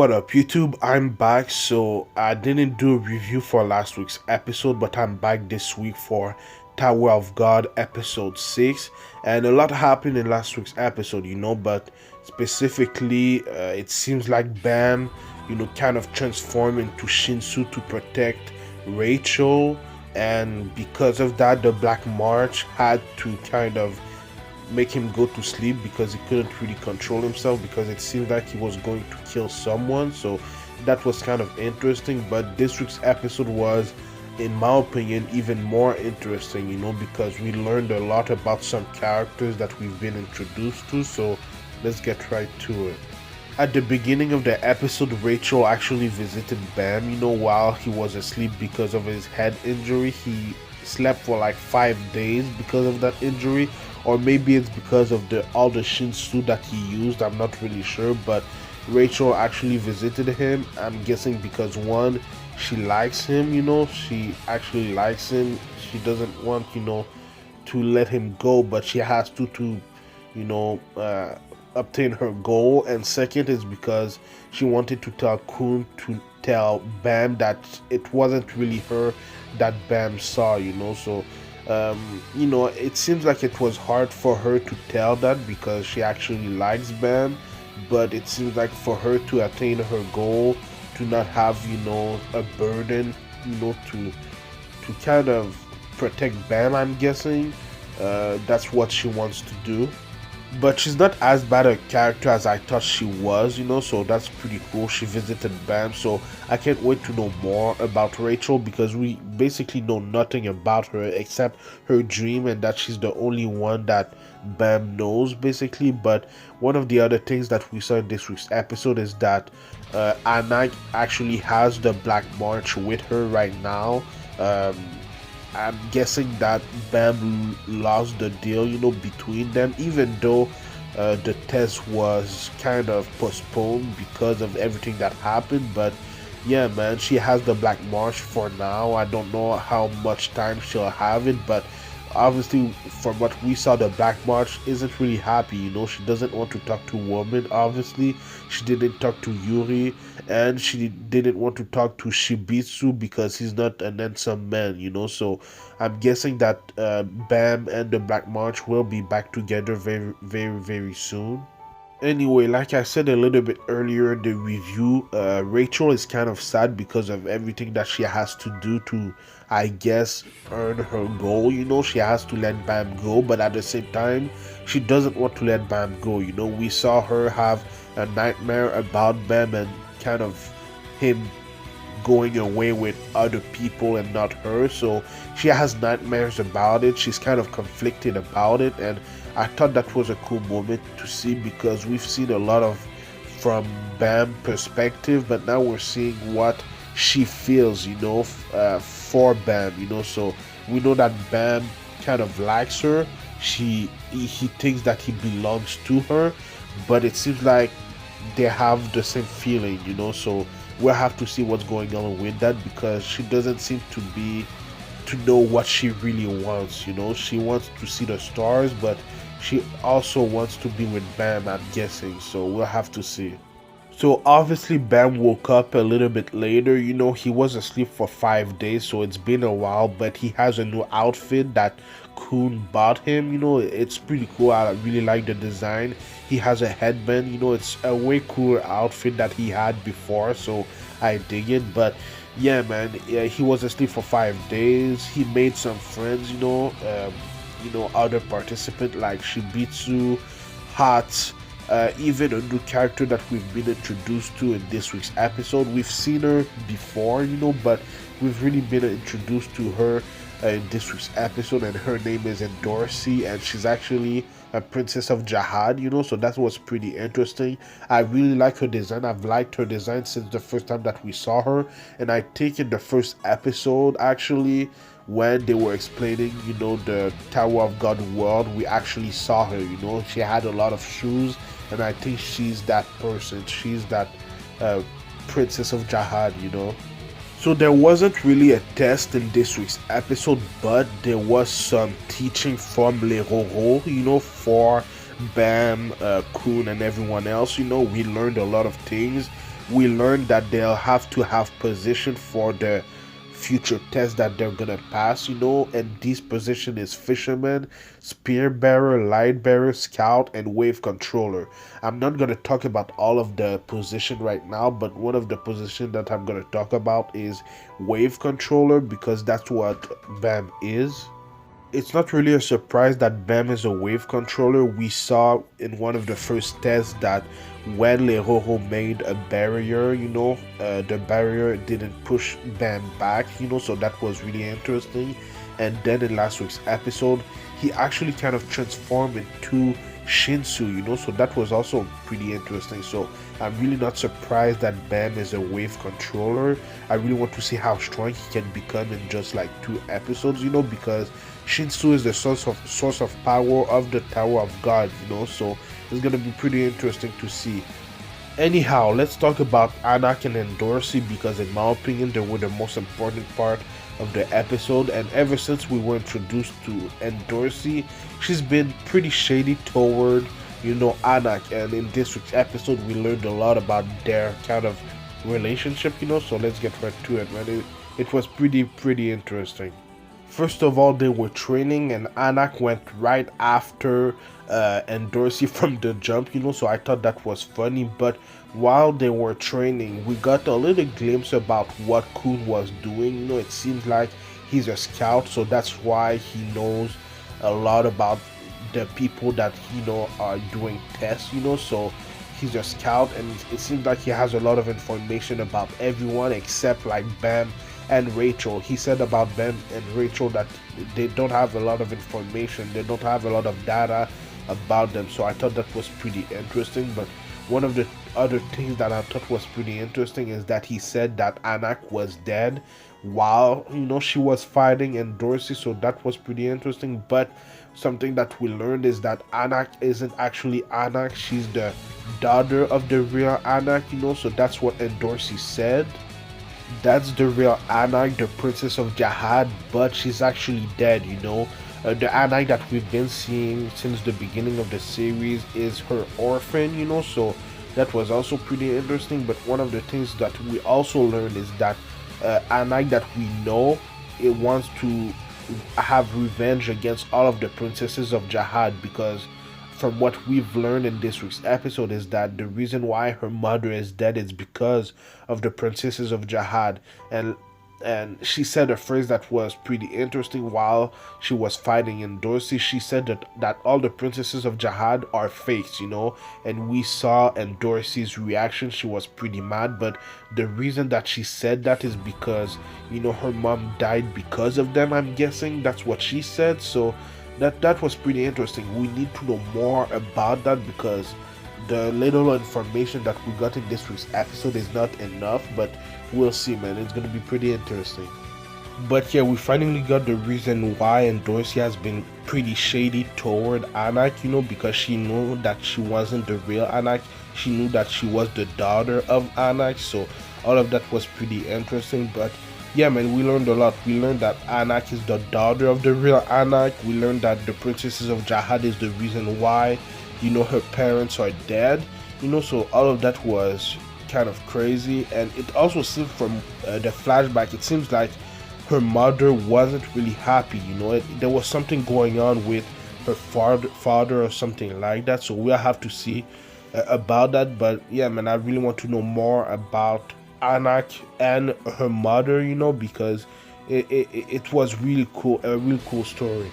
What up, YouTube? I'm back. So I didn't do a review for last week's episode, but I'm back this week for Tower of God episode 6. And a lot happened in last week's episode, but specifically, it seems like Bam, kind of transformed into Shinsu to protect Rachel. And because of that, the Black March had to kind of make him go to sleep because he couldn't really control himself because it seemed like he was going to kill someone. So that was kind of interesting. But this week's episode was, in my opinion, even more interesting, because we learned a lot about some characters that we've been introduced to. So let's get right to it. At the beginning of the episode, Rachel actually visited Bam, while he was asleep because of his head injury. He slept for like 5 days because of that injury, or maybe it's because of all the Shinsu that he used. I'm not really sure, but Rachel actually visited him. I'm guessing because one, she likes him, she actually likes him. She doesn't want, to let him go, but she has to you know, uh, obtain her goal. And second is because she wanted to tell Kun to tell Bam that it wasn't really her that Bam saw, so it seems like it was hard for her to tell that because she actually likes Bam, but it seems like for her to attain her goal, to not have, a burden, to kind of protect Bam, I'm guessing, that's what she wants to do. But she's not as bad a character as I thought she was, so that's pretty cool. She visited Bam, so I can't wait to know more about Rachel because we basically know nothing about her except her dream and that she's the only one that Bam knows, basically. But one of the other things that we saw in this week's episode is that Anaak actually has the Black March with her right now. I'm guessing that Bam lost the deal, between them, even though the test was kind of postponed because of everything that happened. But yeah, man, she has the Black March for now. I don't know how much time she'll have it, but obviously, from what we saw, the Black March isn't really happy. She doesn't want to talk to women. Obviously, she didn't talk to Yuri, and she didn't want to talk to Shibitsu because he's not an handsome man. So I'm guessing that Bam and the Black March will be back together very, very, very soon. Anyway, like I said a little bit earlier in the review, Rachel is kind of sad because of everything that she has to do to, I guess, earn her goal. She has to let Bam go, but at the same time, she doesn't want to let Bam go. We saw her have a nightmare about Bam and kind of him going away with other people and not her, so she has nightmares about it. She's kind of conflicted about it, and I thought that was a cool moment to see because we've seen a lot of from Bam perspective, but now we're seeing what she feels, for Bam, so we know that Bam kind of likes her. He thinks that he belongs to her, but it seems like they have the same feeling, so we'll have to see what's going on with that because she doesn't seem to know what she really wants. She wants to see the stars, but she also wants to be with Bam, I'm guessing, so we'll have to see. So obviously Bam woke up a little bit later. He was asleep for 5 days, so it's been a while, but he has a new outfit that Kun bought him. It's pretty cool. I really like the design. He has a headband. It's a way cooler outfit that he had before, so I dig it. But yeah, man, yeah, he was asleep for 5 days. He made some friends, other participants like Shibitsu, Hot, even a new character that we've been introduced to in this week's episode. We've seen her before, but we've really been introduced to her in this week's episode, and her name is Dorsey, and she's actually a princess of Jihad, so that was pretty interesting. I really like her design. I've liked her design since the first time that we saw her, and I think in the first episode, actually, when they were explaining, the Tower of God world, we actually saw her. She had a lot of shoes, and I think she's that person. She's that princess of Jihad. So there wasn't really a test in this week's episode, but there was some teaching from Les Roro, for Bam, Kun, and everyone else. We learned a lot of things. we learned that they'll have to have position for the future tests that they're gonna pass, and this position is fisherman, spear bearer, light bearer, scout, and wave controller. I'm not gonna talk about all of the position right now, but one of the position that I'm gonna talk about is wave controller, because that's what BAM is. It's not really a surprise that BAM is a wave controller. We saw in one of the first tests that when Leroro made a barrier, the barrier didn't push BAM back, so that was really interesting. And then in last week's episode, he actually kind of transformed into Shinsu, so that was also pretty interesting. So I'm really not surprised that BAM is a wave controller. I really want to see how strong he can become in just like 2 episodes, because Shinsu is the source of power of the Tower of God, so it's gonna be pretty interesting to see. Anyhow, let's talk about Anaak and Dorsey, because in my opinion they were the most important part of the episode, and ever since we were introduced to Dorsey, she's been pretty shady toward Anaak, and in this week's episode we learned a lot about their kind of relationship, so let's get right to it, man. It was pretty interesting. First of all, they were training, and Anaak went right after Dorsey from the jump, so I thought that was funny. But while they were training, we got a little glimpse about what Kun was doing. It seems like he's a scout, so that's why he knows a lot about the people that are doing tests, so he's a scout, and it seems like he has a lot of information about everyone except like BAM and Rachel. He said about BAM and Rachel that they don't have a lot of information, they don't have a lot of data about them, so I thought that was pretty interesting. But one of the other things that I thought was pretty interesting is that he said that Anaak was dead while she was fighting in Dorsey, so that was pretty interesting. But something that we learned is that Anaak isn't actually Anaak, she's the daughter of the real Anaak, so that's what Dorsey said. That's the real Anaak, the princess of Jahad, but she's actually dead, the Anaak that we've been seeing since the beginning of the series is her orphan, so that was also pretty interesting. But one of the things that we also learned is that Anaak that we know, it wants to have revenge against all of the princesses of Jahad, because from what we've learned in this week's episode is that the reason why her mother is dead is because of the princesses of Jahad. And she said a phrase that was pretty interesting while she was fighting in Dorsey. She said that all the princesses of Jahad are fakes, and we saw in Dorsey's reaction, she was pretty mad. But the reason that she said that is because her mom died because of them, I'm guessing. That's what she said. So that was pretty interesting. We need to know more about that, because the little information that we got in this week's episode is not enough, but we'll see, man. It's gonna be pretty interesting. But yeah, we finally got the reason why Dorsey has been pretty shady toward Anaak, because she knew that she wasn't the real Anaak. She knew that she was the daughter of Anaak, so all of that was pretty interesting. But yeah, man, we learned a lot. We learned that Anaak is the daughter of the real Anaak. We learned that the princesses of Jahad is the reason why, her parents are dead. So all of that was kind of crazy. And it also seems from the flashback, it seems like her mother wasn't really happy. There was something going on with her father or something like that. So we'll have to see about that. But yeah, man, I really want to know more about Anaak and her mother, because it was really cool, a really cool story.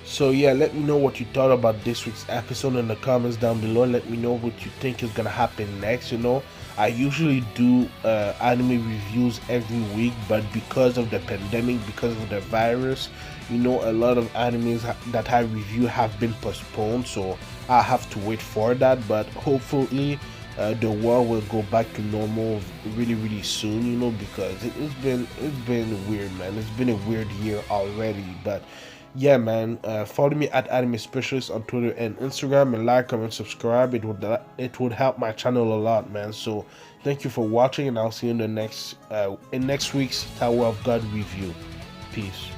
So yeah, let me know what you thought about this week's episode in the comments down below. Let me know what you think is gonna happen next. I usually do anime reviews every week, but because of the pandemic, because of the virus, a lot of animes that I review have been postponed, so I have to wait for that. But hopefully the world will go back to normal really soon, because it's been weird, man. It's been a weird year already. But yeah, man, follow me at Anime Specialist on Twitter and Instagram, and like, comment, subscribe. It would help my channel a lot, man. So thank you for watching, and I'll see you in the next week's Tower of God review. Peace.